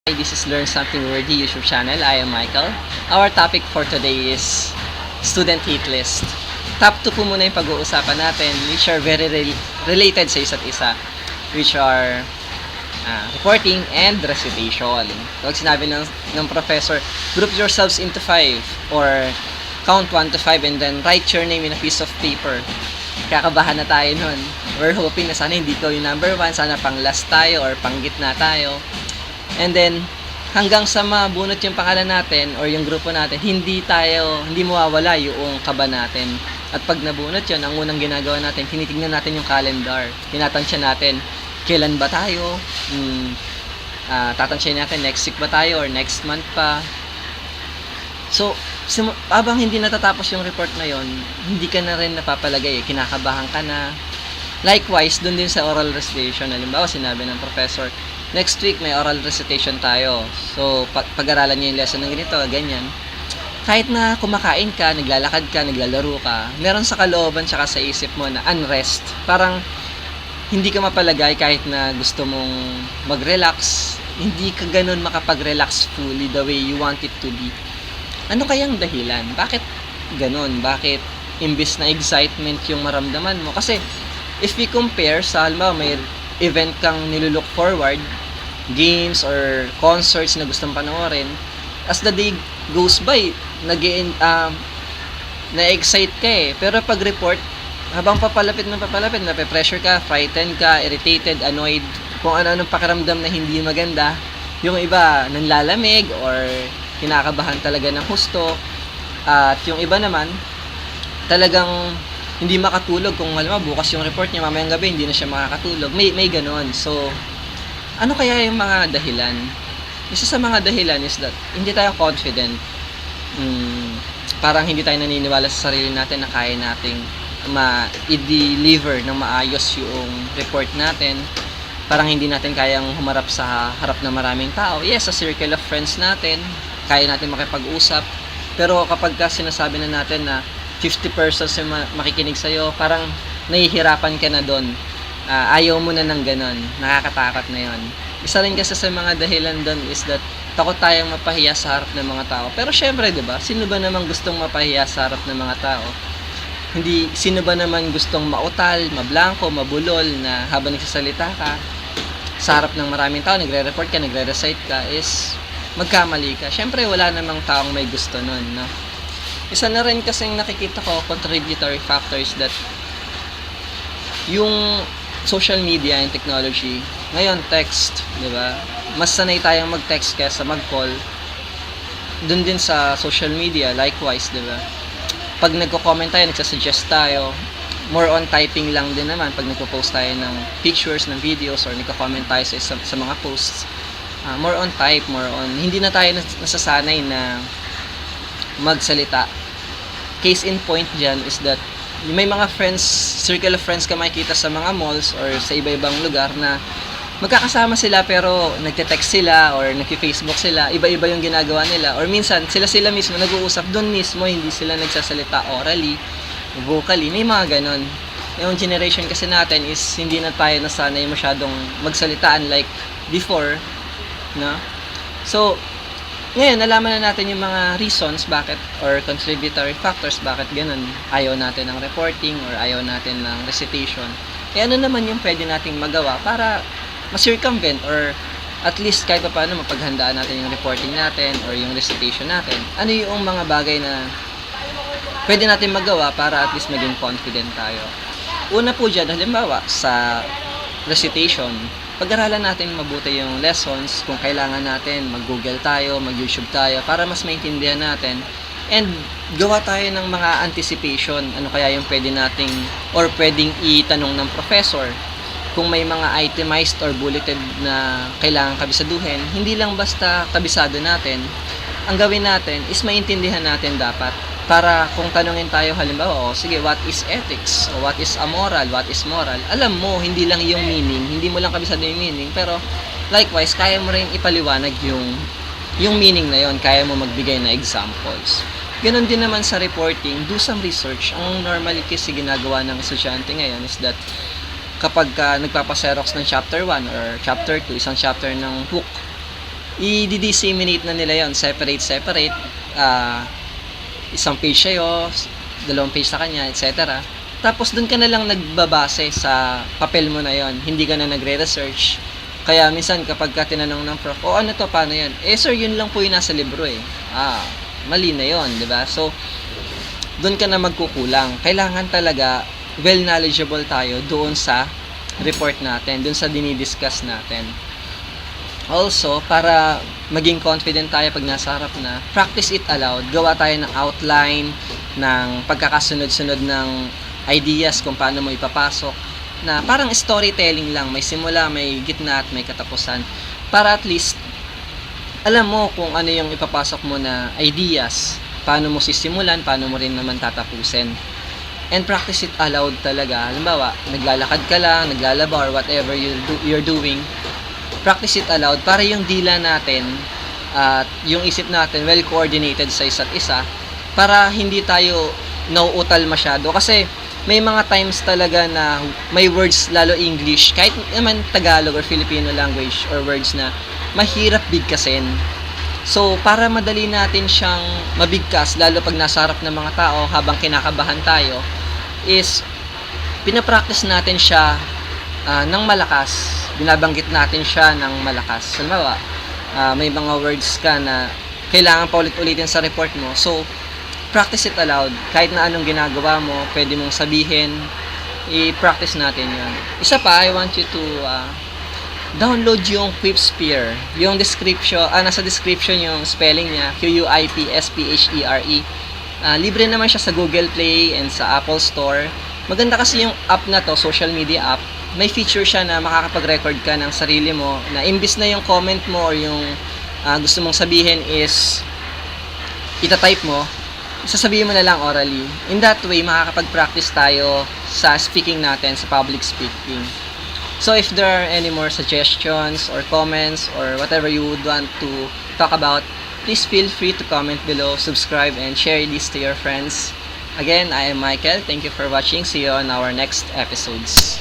This is Learn Something Worthy YouTube channel. I am Michael. Our topic for today is student hate list. Top 2 po muna yung pag-uusapan natin, which are very related sa isa't isa, which are reporting and recitation. Pag sinabi ng professor, group yourselves into 5 or count 1 to 5 and then write your name in a piece of paper. Kakabahan na tayo nun. We're hoping na sana hindi ko yung number 1, sana pang last tayo or pang gitna tayo. And then, hanggang sa mabunot yung pangalan natin or yung grupo natin, hindi mawawala yung kaba natin. At pag nabunot yun, ang unang ginagawa natin, tinitingnan natin yung calendar. Tinatansya natin, kailan ba tayo? Tatansyahin natin, next week ba tayo or next month pa? So, habang hindi natatapos yung report na yon, hindi ka na rin napapalagay. Kinakabahan ka na. Likewise, dun din sa oral recitation. Halimbawa, sinabi ng professor, next week may oral recitation tayo. So, pag-aralan niyo yung lesson ng ganito, ganyan. Kahit na kumakain ka, naglalakad ka, naglalaro ka, meron sa kalooban tsaka sa isip mo na unrest. Parang hindi ka mapalagay kahit na gusto mong mag-relax. Hindi ka ganun makapag-relax fully the way you want it to be. Ano kayang dahilan? Bakit ganun? Bakit imbis na excitement yung maramdaman mo? Kasi if we compare sa halimbawa may event kang nilulook forward, games or concerts na gustong panoorin, as the day goes by, na-excite ka eh. Pero pag report, habang papalapit, nape-pressure ka, frightened ka, irritated, annoyed, kung ano-anong pakiramdam na hindi maganda. Yung iba, nanlalamig or kinakabahan talaga ng husto. At yung iba naman, talagang hindi makatulog kung halimbawa bukas yung report niya, mamayang gabi hindi na siya makakatulog. May ganon. So, ano kaya yung mga dahilan? Isa sa mga dahilan is that hindi tayo confident. Parang hindi tayo naniniwala sa sarili natin na kaya nating i-deliver ng maayos yung report natin. Parang hindi natin kayang humarap sa harap ng maraming tao. Yes, sa circle of friends natin, kaya natin makipag-usap. Pero kapag sinasabi na natin na 50 persons yung makikinig sa'yo, parang nahihirapan ka na doon. Ayaw mo na ng ganon. Nakakatakot na yon. Isa rin kasi sa mga dahilan doon is that takot tayong mapahiya sa harap ng mga tao. Pero syempre, di ba? Sino ba naman gustong mapahiya sa harap ng mga tao? Sino ba naman gustong mautal, mablangko, mabulol na habang nagsasalita ka sa harap ng maraming tao, nagre-report ka, nagre-recite ka, is magkamali ka. Syempre, wala namang taong may gusto nun, no? Isa na rin kasing nakikita ko, contributory factors that yung social media and technology, ngayon text, di ba? Mas sanay tayong mag-text kaysa mag-call. Doon din sa social media, likewise, di ba? Pag nagko-comment tayo, nagsasuggest tayo, more on typing lang din naman pag nagpo-post tayo ng pictures, ng videos, or nagko-comment tayo sa mga posts. More on type, more on, hindi na tayo nasasanay na magsalita. Case in point dyan is that may mga friends, circle of friends ka makikita sa mga malls or sa iba-ibang lugar na magkakasama sila pero nagte-text sila or nagki-Facebook sila, iba-iba yung ginagawa nila, or minsan sila mismo nag-uusap doon mismo, hindi sila nagsasalita orally, vocally, may mga ganon. Yung generation kasi natin is hindi na tayo nasanay masyadong magsalita unlike before, no? So, ngayon, nalaman na natin yung mga reasons bakit or contributory factors bakit ganun. Ayaw natin ng reporting or ayaw natin ng recitation. Ano naman yung pwede nating magawa para ma-circumvent or at least kahit pa paano mapaghandaan natin yung reporting natin or yung recitation natin. Ano yung mga bagay na pwede natin magawa para at least maging confident tayo. Una po dyan, halimbawa, sa recitation, pag-aralan natin mabuti yung lessons, kung kailangan natin, mag-Google tayo, mag-YouTube tayo, para mas maintindihan natin. And gawa tayo ng mga anticipation, ano kaya yung pwede nating, or pwedeng itanong ng professor. Kung may mga itemized or bulleted na kailangan kabisaduhin, hindi lang basta kabisado natin. Ang gawin natin is maintindihan natin dapat. Para kung tanungin tayo halimbawa, sige, what is ethics? O what is amoral? What is moral? Alam mo, hindi lang yung meaning, hindi mo lang kabisado yung meaning, pero likewise, kaya mo rin ipaliwanag yung meaning na yon, kaya mo magbigay na examples. Ganon din naman sa reporting, do some research. Ang normally kasi ginagawa ng estudyante ngayon is that kapag nagpapaserox ng chapter 1 or chapter 2, isang chapter ng book, i-disseminate na nila yon, separate, isang page sa'yo, dalawang page sa kanya, etc. Tapos doon ka na lang nagbabase sa papel mo na yon, hindi ka na nagre-research. Kaya minsan kapag ka tinanong ng prof, ano to, paano yan? Sir, yun lang po yung nasa libro mali na yon, di ba? So, doon ka na magkukulang. Kailangan talaga well knowledgeable tayo doon sa report natin, doon sa dinidiscuss natin. Also, para maging confident tayo pag nasa harap na, practice it aloud. Gawa tayo ng outline, ng pagkakasunod-sunod ng ideas kung paano mo ipapasok, na parang storytelling lang, may simula, may gitna at may katapusan, para at least alam mo kung ano yung ipapasok mo na ideas, paano mo sisimulan, paano mo rin naman tatapusin. And practice it aloud talaga. Halimbawa, naglalakad ka lang, naglalaba, or whatever you're doing, practice it aloud para yung dila natin at yung isip natin well coordinated sa isa't isa, para hindi tayo nauutal masyado. Kasi may mga times talaga na may words, lalo English, kahit naman Tagalog or Filipino language or words, na mahirap bigkasin. So, para madali natin siyang mabigkas, lalo pag nasa harap ng mga tao habang kinakabahan tayo, is pinapractice natin siya ng malakas. Binabanggit natin siya ng malakas. Halimbawa, may mga words ka na kailangan pa ulit-ulitin sa report mo. So, practice it aloud. Kahit na anong ginagawa mo, pwede mong sabihin, i-practice natin yun. Isa pa, I want you to download yung Quipsphere. Yung description, nasa description yung spelling niya, Quipsphere. Libre naman siya sa Google Play and sa Apple Store. Maganda kasi yung app na to, social media app. May feature siya na makakapag-record ka ng sarili mo, na imbis na yung comment mo or yung gusto mong sabihin is itatype mo, sasabihin mo na lang orally. In that way, makakapag-practice tayo sa speaking natin, sa public speaking. So if there are any more suggestions or comments or whatever you would want to talk about, please feel free to comment below, subscribe, and share this to your friends. Again, I am Michael. Thank you for watching. See you on our next episodes.